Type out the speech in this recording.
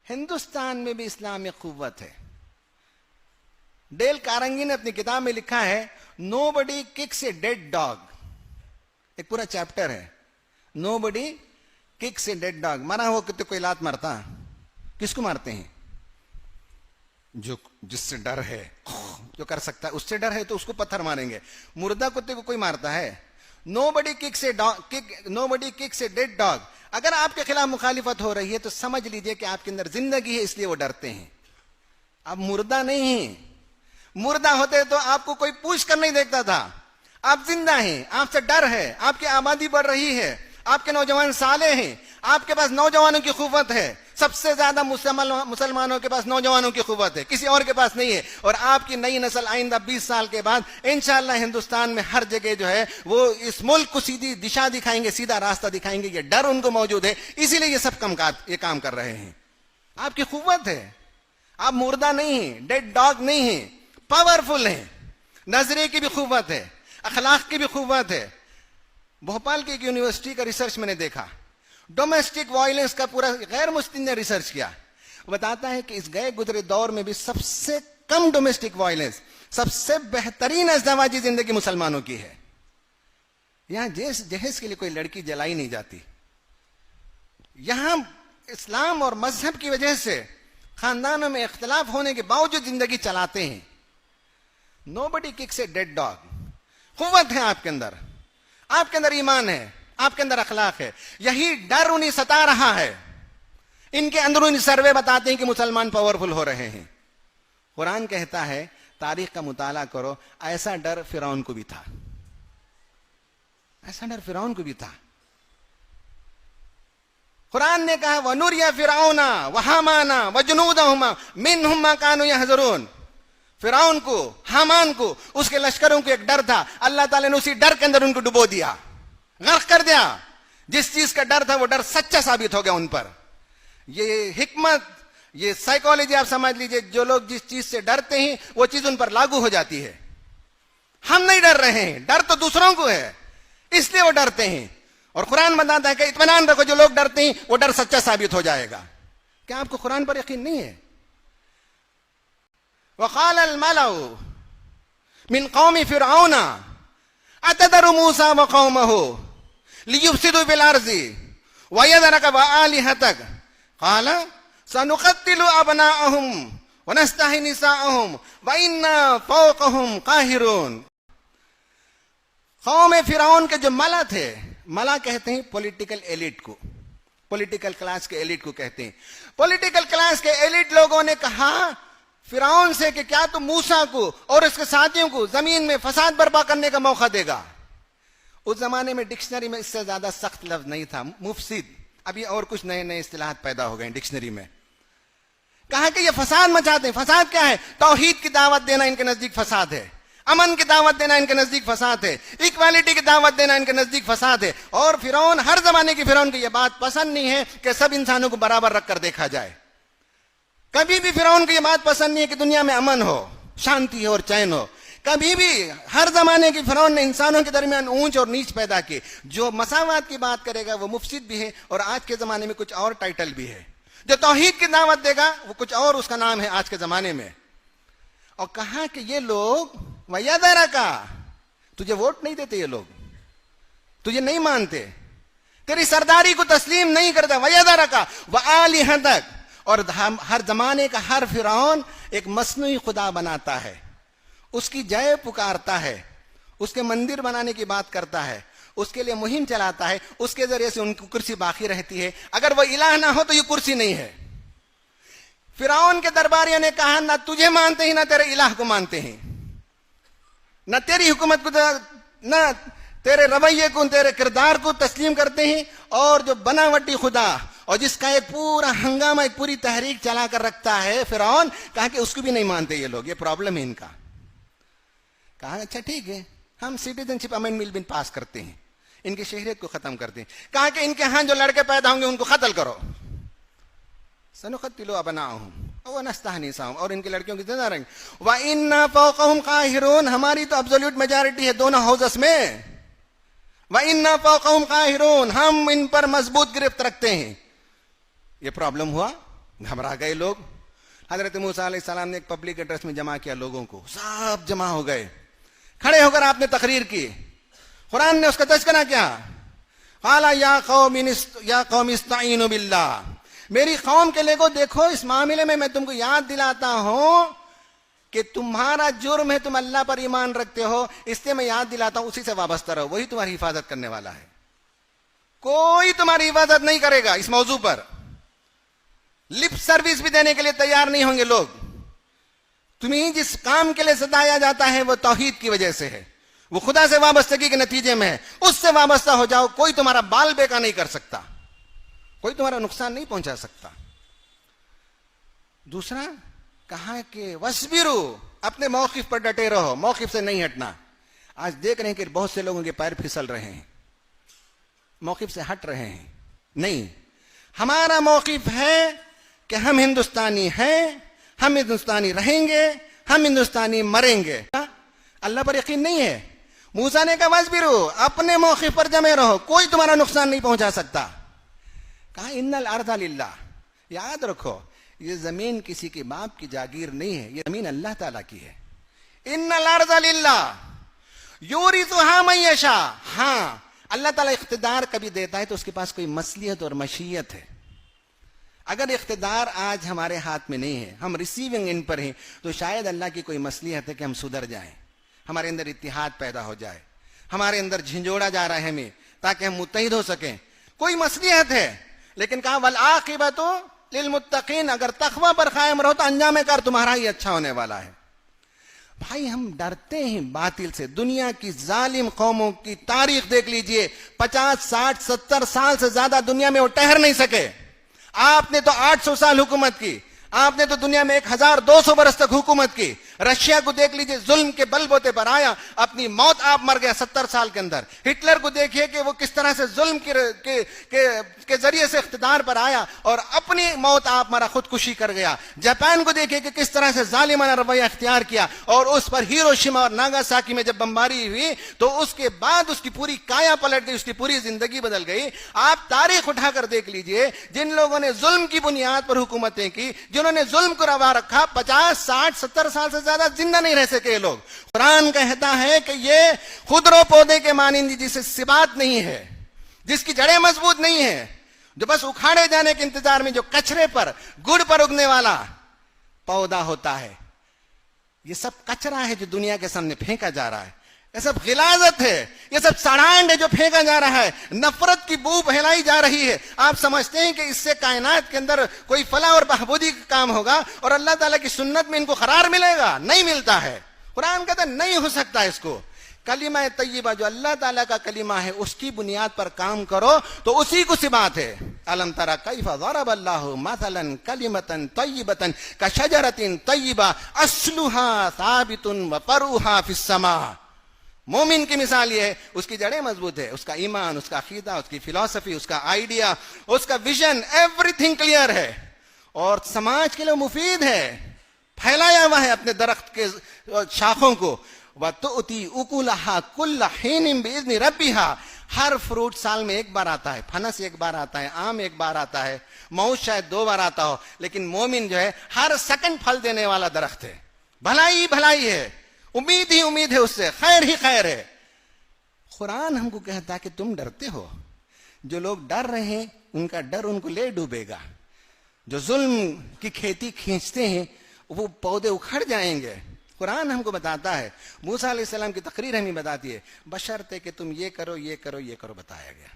हिंदुस्तान में भी इस्लाम एक कुव्वत है। डेल कारंगी ने अपनी किताब में लिखा है, nobody kicks a dead dog. एक पूरा चैप्टर है, nobody kicks a dead dog. मरा हो कितने कोई लात मारता? किसको मारते हैं? जो जिससे डर है, जो कर सकता है, उससे डर है तो उसको पत्थर मारेंगे। मुर्दा कुत्ते को कोई मारता है? Nobody kicks a dog, nobody kicks a dead dog. अगर आपके खिलाफ मुखालिफत हो रही है तो समझ लीजिए कि आपके अंदर जिंदगी है, इसलिए वो डरते हैं। आप मुर्दा नहीं हैं। मुर्दा होते तो आपको कोई पूछ कर नहीं देखता था। आप जिंदा हैं, आपसे डर है, आपकी आबादी बढ़ रही है, आपके नौजवान साले हैं, आपके पास नौजवानों की कुव्वत है। सबसे ज्यादा मुसलमानों के पास नौजवानों की कुव्वत है, किसी और के पास नहीं है। और आपकी नई नस्ल आइंदा 20 साल के बाद इंशाअल्लाह हिंदुस्तान में हर जगह जो है वो इस मुल्क को सीधी दिशा दिखाएंगे, सीधा रास्ता दिखाएंगे। ये डर उनको मौजूद है, इसीलिए ये सब ये काम कर रहे हैं। आपकी कुव्वत है, आप मुर्दा नहीं है, डेड डॉग नहीं है, पावरफुल है। नजरे की भी कुव्वत है, अखलाक की भी कुव्वत है। भोपाल की एक यूनिवर्सिटी का रिसर्च मैंने देखा, डोमेस्टिक वायलेंस का पूरा गैर मुस्लिम ने रिसर्च किया। वो बताता है कि इस गए गुजरे दौर में भी सबसे कम डोमेस्टिक वायलेंस, सबसे बेहतरीन अज़दवाजी जिंदगी मुसलमानों की है। यहां जहेज के लिए कोई लड़की जलाई नहीं जाती। यहां इस्लाम और मजहब की वजह से खानदानों में इख्तलाफ होने के बावजूद जिंदगी चलाते हैं। Nobody kicks a dead dog. कुव्वत है आपके अंदर ईमान है, आपके अंदर अखलाक है। यही डर उन्हें सता रहा है। इनके अंदरूनी सर्वे बताते हैं कि मुसलमान पावरफुल हो रहे हैं। कुरान कहता है, तारीख का मुताला करो, ऐसा डर फिरौन को भी था, ऐसा डर फिरौन को भी था। कुरान ने कहा, वनुरिया फिरौना व हामाना व जुनूदहुमा मिनहुम मा कानू यहज़रून। फिरौन को, हामान को, उसके लश्करों को एक डर था। अल्लाह ताला ने उसी डर के अंदर उनको डुबो दिया, गर्क कर दिया। जिस चीज का डर था वो डर सच्चा साबित हो गया उन पर। ये हिकमत, ये साइकोलॉजी आप समझ लीजिए। जो लोग जिस चीज से डरते हैं वो चीज उन पर लागू हो जाती है। हम नहीं डर रहे हैं, डर तो दूसरों को है, इसलिए वो डरते हैं। और कुरान बताता है कि इत्मीनान रखो, जो लोग डरते हैं वो डर सच्चा साबित हो जाएगा। क्या आपको कुरान पर यकीन नहीं है? वक़ाल अल-मलउ मिन कौमी फिरऔन अतदरु मूसा व कौमहु लियुफ्सिदू फिल अर्ज़ि व यज़रक व आलिहतक क़ाल सनुक़त्तिलु अबनाअहुम व नस्तही निसाअहुम व इन्ना फ़ौक़हुम क़ाहिरून। कौम फिरौन के जो मला थे, मला कहते हैं पॉलिटिकल एलिट को, पॉलिटिकल क्लास के एलिट को कहते हैं। पॉलिटिकल क्लास के एलिट लोगों ने कहा फिरौन से कि क्या तुम मूसा को और उसके साथियों को जमीन में फसाद बर्पा करने का मौका देगा? उस जमाने में डिक्शनरी में इससे ज्यादा सख्त लफ्ज नहीं था, मुफसिद। अभी और कुछ नए नए इस्तिलाहात पैदा हो गए डिक्शनरी में। कहा कि ये फसाद मचाते हैं। फसाद क्या है? तौहीद की दावत देना इनके नजदीक फसाद है, अमन की दावत देना इनके नजदीक फसाद है, इक्वालिटी की दावत देना इनके नजदीक फसाद है। और फिरौन, हर जमाने की फिरौन को यह बात पसंद नहीं है कि सब इंसानों को बराबर रखकर देखा जाए। कभी भी फिरौन को यह बात पसंद नहीं है कि दुनिया में अमन हो, शांति हो और चैन हो। कभी भी हर जमाने की फिरौन ने इंसानों के दरमियान ऊंच और नीच पैदा की। जो मसावात की बात करेगा वो मुफसिद भी है, और आज के जमाने में कुछ और टाइटल भी है। जो तौहीद की दावत देगा वो कुछ और उसका नाम है आज के जमाने में। और कहा कि ये लोग वयदरा का, तुझे वोट नहीं देते, ये लोग तुझे नहीं मानते, तेरी सरदारी को तस्लीम नहीं करता। वयदरा का व आलिहतक। और हर जमाने का हर फिरौन एक मसनूई खुदा बनाता है, उसकी जय पुकारता है, उसके मंदिर बनाने की बात करता है, उसके लिए मुहिम चलाता है, उसके जरिए से उनकी कुर्सी बाकी रहती है। अगर वो इलाह ना हो तो ये कुर्सी नहीं है। फिरौन के दरबारियों ने कहा, ना तुझे मानते हैं ना तेरे इलाह को मानते हैं, ना तेरी हुकूमत को, ना तेरे रवैये को, तेरे किरदार को तस्लीम करते हैं। और जो बनावटी खुदा और जिसका एक पूरा हंगामा, एक पूरी तहरीक चला कर रखता है फिरौन, कहा कि उसको भी नहीं मानते ये लोग। ये प्रॉब्लम है इनका। कहा अच्छा ठीक है, हम सिटीजनशिप अमेंडमेंट बिल पास करते हैं, इनकी शहरियत को खत्म करते हैं। कहा कि इनके यहां जो लड़के पैदा होंगे उनको कत्ल करो। सनुक़त्तिलु अबनाअहुम व नस्तही निसाअहुम। और इनकी लड़कियों की जिंदा रहेंगे। व इन्ना फ़ौक़हुम क़ाहिरून। हमारी तो एब्सोल्यूट मेजॉरिटी है दोनों हाउसेस में। व इन्ना फ़ौक़हुम क़ाहिरून। हम इन पर मजबूत गिरफ्त रखते हैं। ये प्रॉब्लम हुआ। घबरा गए लोग। हजरत मूसा अलैहिस्सलाम ने एक पब्लिक एड्रेस में जमा किया लोगों को, सब जमा हो गए, खड़े होकर आपने तकरीर की, कुरान ने उसका तज़किरा किया। क़ाला या कौम इस्ताईनु बिल्लाह, मेरी कौम के लोगों देखो, इस मामले में मैं तुमको याद दिलाता हूं कि तुम्हारा जुर्म है, तुम अल्लाह पर ईमान रखते हो, इसलिए मैं याद दिलाता हूं, उसी से वाबस्ता रहो, वही तुम्हारी हिफाजत करने वाला है। कोई तुम्हारी हिफाजत नहीं करेगा। इस मौजू पर लिप सर्विस भी देने के लिए तैयार नहीं होंगे लोग। तुम्हें जिस काम के लिए सताया जाता है वो तौहीद की वजह से है, वो खुदा से वाबस्तगी के नतीजे में है, उससे वाबस्ता हो जाओ। कोई तुम्हारा बाल बेका नहीं कर सकता, कोई तुम्हारा नुकसान नहीं पहुंचा सकता। दूसरा कहा कि वस्बिरू, अपने मौकिफ पर डटे रहो, मौकिफ से नहीं हटना। आज देख रहे हैं कि बहुत से लोगों के पैर फिसल रहे हैं, मौकिफ से हट रहे हैं। नहीं, हमारा मौकिफ है कि हम हिंदुस्तानी हैं, हम हिंदुस्तानी रहेंगे, हम हिंदुस्तानी मरेंगे। अल्लाह पर यकीन नहीं है। मूसा ने कहा वस्बिरू, अपने मौकिफ पर जमे रहो, कोई तुम्हारा नुकसान नहीं पहुंचा सकता। कहा इन्नल अर्दा लिल्लाह, याद रखो ये जमीन किसी के बाप की जागीर नहीं है, ये जमीन अल्लाह ताला की है। इन्नल अर्दा लिल्लाह यूरिथुहा मन यशा, हां अल्लाह ताला इख्तिदार कभी देता है तो उसके पास कोई मसलियत और मशीयत है। अगर इख्तिदार आज हमारे हाथ में नहीं है, हम रिसीविंग इन पर हैं, तो शायद अल्लाह की कोई मसलियत है कि हम सुधर जाएं, हमारे अंदर इत्तिहाद पैदा हो जाए, हमारे अंदर झिंझोड़ा जा रहा है हमें, ताकि हम मुत्तहिद हो सकें। कोई मसलियत है। लेकिन कहा वल आक़िबतु लिल मुत्तक़ीन, अगर तक़वा पर कायम रहो तो अंजाम कार तुम्हारा ही अच्छा होने वाला है। भाई हम डरते हैं बातिल से। दुनिया की जालिम कौमों की तारीख देख लीजिए, 50, 60, 70 साल से ज्यादा दुनिया में वो ठहर नहीं सके। आपने तो 800 साल हुकूमत की, आपने तो दुनिया में 1200 बरस तक हुकूमत की। रशिया को देख लीजिए, जुल्म के बलबोते पर आया, अपनी मौत आप मर गया 70 साल के अंदर। हिटलर को देखिए कि वो किस तरह से जुल्म के जरिए से इख्तिदार पर आया और अपनी मौत आप मरा, खुदकुशी कर गया। जापान को देखिए कि किस तरह से जालिमाना रवैया इख्तियार किया और उस पर हिरोशिमा और नागासाकी में जब बमबारी हुई तो उसके बाद उसकी पूरी काया पलट गई, उसकी पूरी जिंदगी बदल गई। आप तारीख उठाकर देख लीजिए, जिन लोगों ने जुल्म की बुनियाद पर हुकूमतें की, जिन्होंने जुल्म को रवा रखा, 50, 60, 70 साल से ज्यादा जिंदा नहीं रह सके लोग। कुरान कहता है कि ये खुदरो पौधे के मानिंद जिसे सिबात नहीं है, जिसकी जड़ें मजबूत नहीं है, जो बस उखाड़े जाने के इंतजार में, जो कचरे पर, गुड़ पर उगने वाला पौधा होता है, ये सब कचरा है जो दुनिया के सामने फेंका जा रहा है। ये सब गिलाजत है, ये सब सड़ांड है जो फेंका जा रहा है, नफरत की बू फैलाई जा रही है। आप समझते हैं कि इससे कायनात के अंदर कोई फलाह और बहबूदी का काम होगा और अल्लाह ताला की सुन्नत में इनको करार मिलेगा? नहीं मिलता है। कुरान कहता है नहीं हो सकता इसको। कलिमा तय्यबा जो अल्लाह ताला का कलिमा है, उसकी बुनियाद पर काम करो तो उसी को सिबात है। अलम तरा कैफ़ ज़रबल्लाहु मसलन कलिमतन तय्यबतन कशजरतिन तय्यबा अस्लुहा साबितुन व फरूहा फिस समा। मोमिन की मिसाल ये है, उसकी जड़ें मजबूत है, उसका ईमान, उसका अकीदा, उसकी फिलॉसफी, उसका आइडिया, उसका विजन, एवरीथिंग क्लियर है और समाज के लिए मुफीद है, फैलाया हुआ है अपने दरख्त के शाखों को। वतुती उकुलहा कुल्ल हीनिन बिइज़्नि रब्बिहा, हर फ्रूट साल में एक बार आता है, फनस एक बार आता है, आम एक बार आता है, मौज शायद 2 बार आता हो, लेकिन मोमिन जो है हर सेकंड फल देने वाला दरख्त है। भलाई ही भलाई है, उम्मीद ही उम्मीद है, उससे खैर ही खैर है। कुरान हमको कहता है कि तुम डरते हो, जो लोग डर रहे हैं उनका डर उनको ले डूबेगा। जो जुल्म की खेती खींचते हैं वो पौधे उखड़ जाएंगे। कुरान हमको बताता है, मूसा अलैहिस्सलाम की तकरीर हमें बताती है, बशर्ते कि तुम ये करो, ये करो, ये करो, बताया गया।